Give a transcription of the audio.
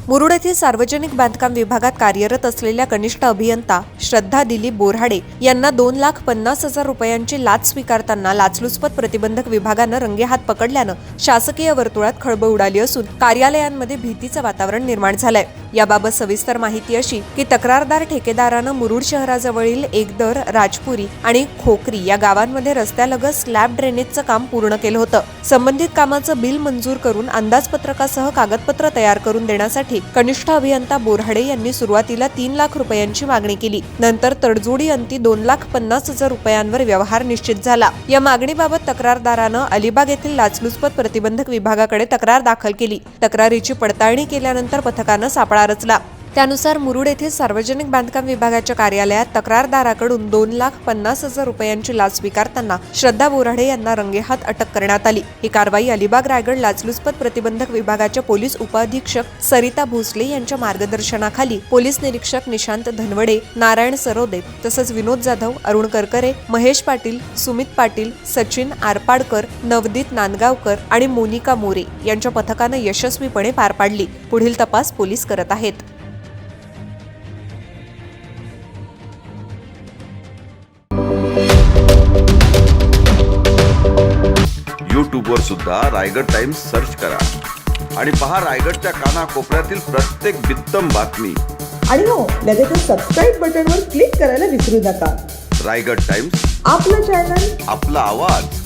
मुरुड येथील सार्वजनिक बांधकाम विभागात कार्यरत असलेल्या कनिष्ठ अभियंता श्रद्धा दिलीप बोऱ्हाडे यांना 2,50,000 रुपयांची लाच स्वीकारताना लाचलुचपत प्रतिबंधक विभागानं रंगेहात पकडल्यानं शासकीय वर्तुळात खळबळ उडाली असून कार्यालयांमध्ये भीतीचं वातावरण निर्माण झालंय। याबाबत सविस्तर माहिती अशी की तक्रारदार ठेकेदारानं मुरुड शहराजवळील एकदर, राजपुरी आणि खोकरी या गावांमध्ये रस्त्यालगत स्लॅब ड्रेनेजचं काम पूर्ण केलं होतं। संबंधित कामाचं बिल मंजूर करून अंदाजपत्रकासह कागदपत्र तयार करून देण्यासाठी कनिष्ठ अभियंता बोऱ्हाडे यांनी सुरुवातीला 3 लाख रुपयांची मागणी केली। नंतर तडजोडी अंती 2,50,000 रुपयांवर व्यवहार निश्चित झाला। या मागणीबाबत तक्रारदारानं अलिबाग येथील लाचलुचपत प्रतिबंधक विभागाकडे तक्रार दाखल केली। तक्रारीची पडताळणी केल्यानंतर पथकानं सापळा रचला। त्यानुसार मुरुड येथील सार्वजनिक बांधकाम विभागाच्या कार्यालयात तक्रारदाराकडून 2,50,000 रुपयांची लाच स्वीकारताना श्रद्धा बोऱ्हाडे यांना रंगेहात अटक करण्यात आली। ही कारवाई अलिबाग रायगड लाचलुचपत प्रतिबंधक विभागाच्या पोलीस उपअधीक्षक सरिता भोसले यांच्या मार्गदर्शनाखाली पोलीस निरीक्षक निशांत धनवडे, नारायण सरोदे तसंच विनोद जाधव, अरुण करकरे, महेश पाटील, सुमित पाटील, सचिन आरपाडकर, नवदीत नांदगावकर आणि मोनिका मोरे यांच्या पथकानं यशस्वीपणे पार पाडली। पुढील तपास पोलीस करत आहेत। यूट्यूबवर सुद्धा रायगड टाइम्स सर्च करा आणि पहा रायगडच्या कानाकोपऱ्यातील प्रत्येक बित्तम बातमी। आणि हो, लगेच सबस्क्राइब बटनवर क्लिक करायला विसरू नका। रायगड टाइम्स, आपलं चॅनल, आपला आवाज।